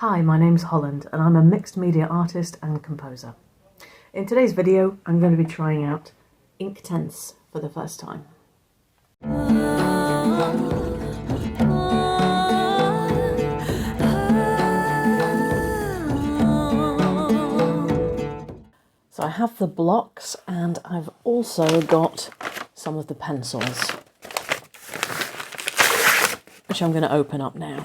Hi, my name's Holland and I'm a mixed media artist and composer. In today's video, I'm going to be trying out Inktense for the first time. So I have the blocks and I've also got some of the pencils, which I'm going to open up now.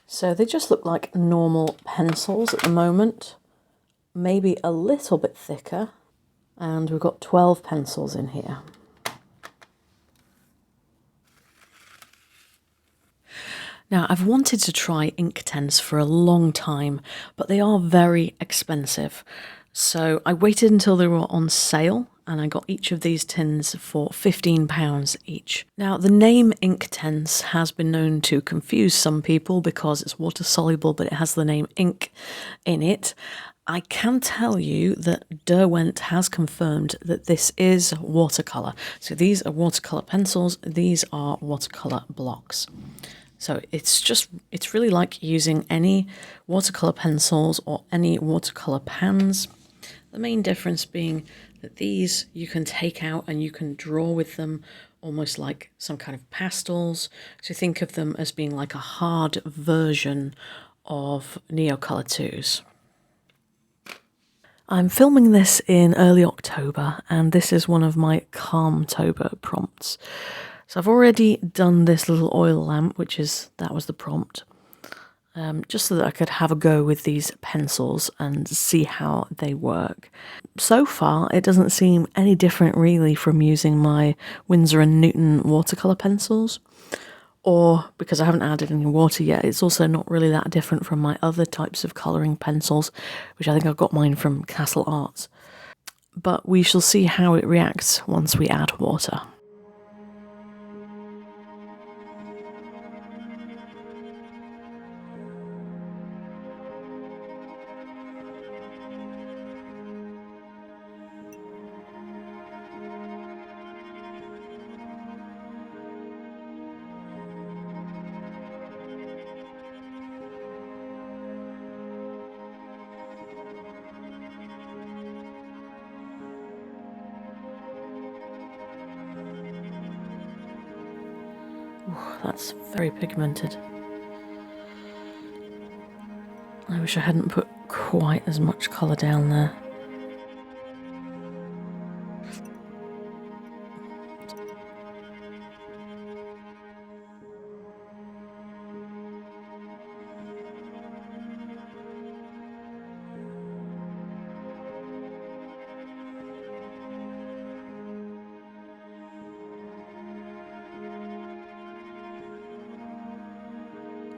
So they just look like normal pencils at the moment, maybe a little bit thicker, and we've got 12 pencils in here. Now, I've wanted to try Inktense for a long time, but they are very expensive. So I waited until they were on sale and I got each of these tins for £15 each. Now, the name Inktense has been known to confuse some people because it's water soluble, but it has the name ink in it. I can tell you that Derwent has confirmed that this is watercolour. So these are watercolour pencils, these are watercolour blocks. So it's really like using any watercolour pencils or any watercolour pans. The main difference being that these you can take out and you can draw with them almost like some kind of pastels. So think of them as being like a hard version of Neocolor 2s. I'm filming this in early October and this is one of my Calmtober prompts. So I've already done this little oil lamp, that was the prompt, just so that I could have a go with these pencils and see how they work. So far, it doesn't seem any different really from using my Winsor & Newton watercolour pencils, or because I haven't added any water yet, it's also not really that different from my other types of colouring pencils, which I think I've got mine from Castle Arts. But we shall see how it reacts once we add water. Ooh, that's very pigmented. I wish I hadn't put quite as much colour down there.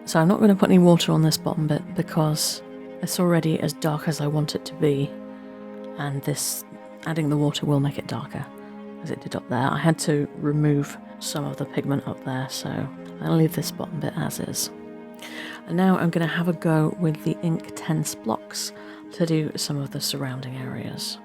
So I'm not going to put any water on this bottom bit because it's already as dark as I want it to be, and adding the water will make it darker, as it did up there. I had to remove some of the pigment up there, so I'll leave this bottom bit as is. And now I'm going to have a go with the Inktense blocks to do some of the surrounding areas.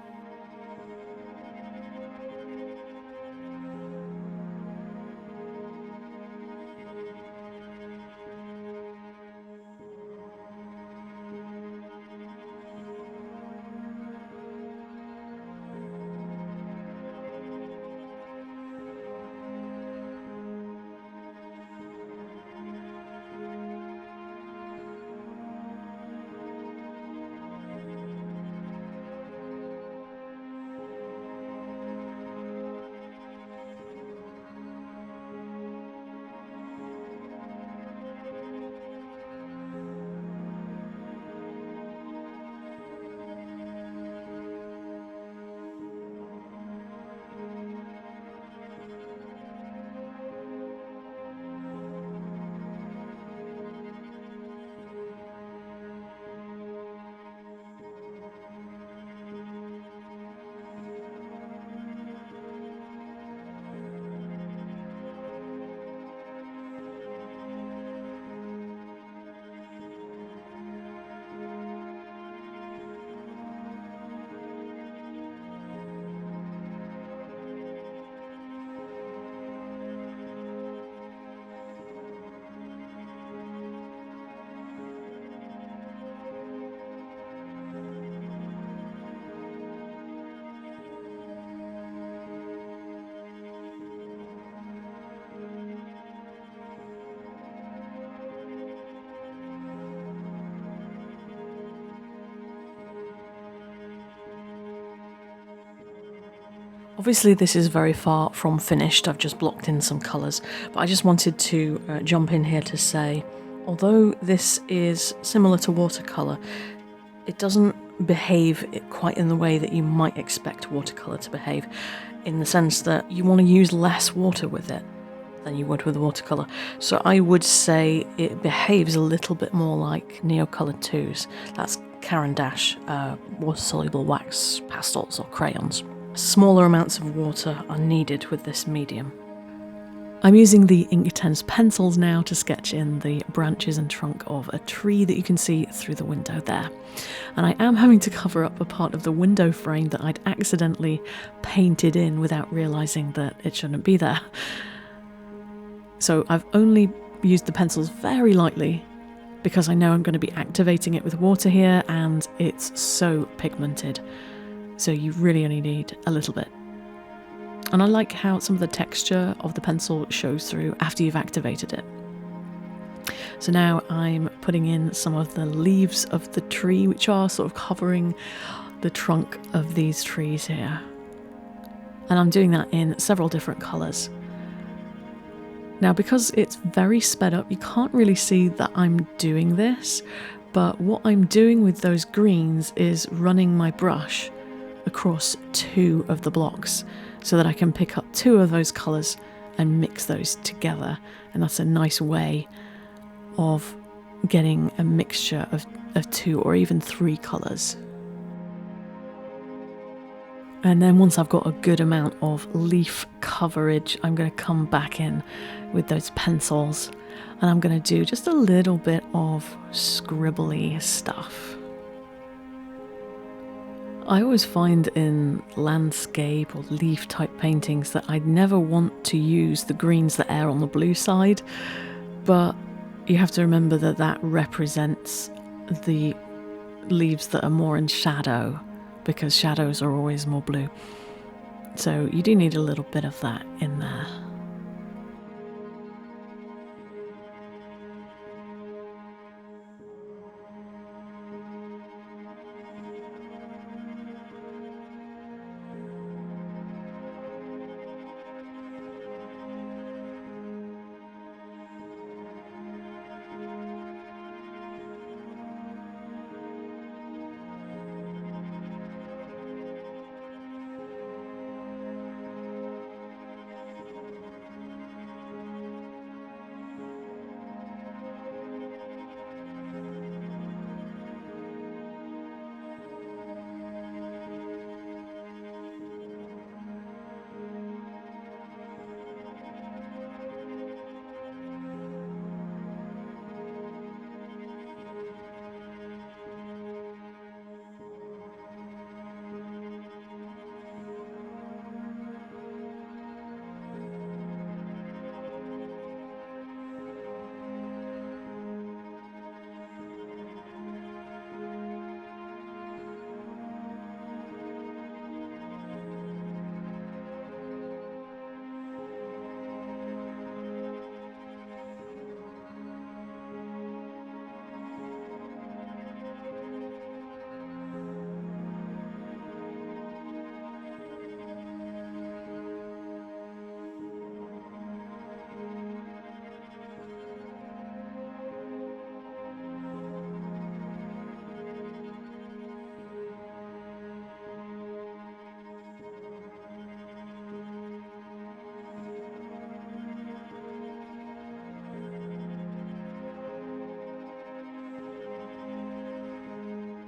Obviously this is very far from finished, I've just blocked in some colours, but I just wanted to jump in here to say, although this is similar to watercolour, it doesn't behave quite in the way that you might expect watercolour to behave, in the sense that you want to use less water with it than you would with watercolour. So I would say it behaves a little bit more like Neocolor 2s. That's Caran d'Ache water-soluble wax pastels or crayons. Smaller amounts of water are needed with this medium. I'm using the Inktense pencils now to sketch in the branches and trunk of a tree that you can see through the window there. And I am having to cover up a part of the window frame that I'd accidentally painted in without realising that it shouldn't be there. So I've only used the pencils very lightly because I know I'm going to be activating it with water here and it's so pigmented. So you really only need a little bit. And I like how some of the texture of the pencil shows through after you've activated it. So now I'm putting in some of the leaves of the tree, which are sort of covering the trunk of these trees here. And I'm doing that in several different colours. Now, because it's very sped up, you can't really see that I'm doing this, but what I'm doing with those greens is running my brush across 2 of the blocks so that I can pick up 2 of those colours and mix those together. And that's a nice way of getting a mixture of 2 or even 3 colours. And then once I've got a good amount of leaf coverage, I'm going to come back in with those pencils and I'm going to do just a little bit of scribbly stuff. I always find in landscape or leaf type paintings that I'd never want to use the greens that err on the blue side, but you have to remember that that represents the leaves that are more in shadow, because shadows are always more blue. So you do need a little bit of that in there.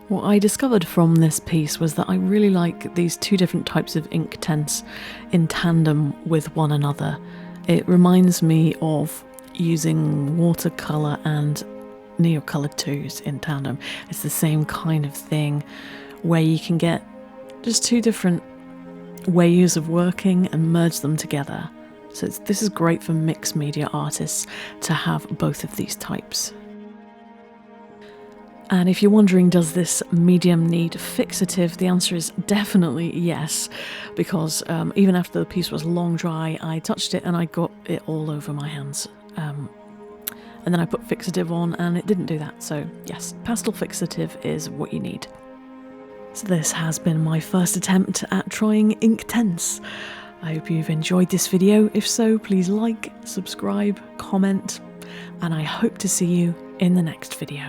What I discovered from this piece was that I really like these 2 different types of Inktense in tandem with one another. It reminds me of using watercolour and Neocolor 2s in tandem. It's the same kind of thing where you can get just 2 different ways of working and merge them together. So this is great for mixed media artists to have both of these types. And if you're wondering, does this medium need fixative? The answer is definitely yes, because even after the piece was long dry, I touched it and I got it all over my hands. And then I put fixative on and it didn't do that. So yes, pastel fixative is what you need. So this has been my first attempt at trying Inktense. I hope you've enjoyed this video. If so, please like, subscribe, comment, and I hope to see you in the next video.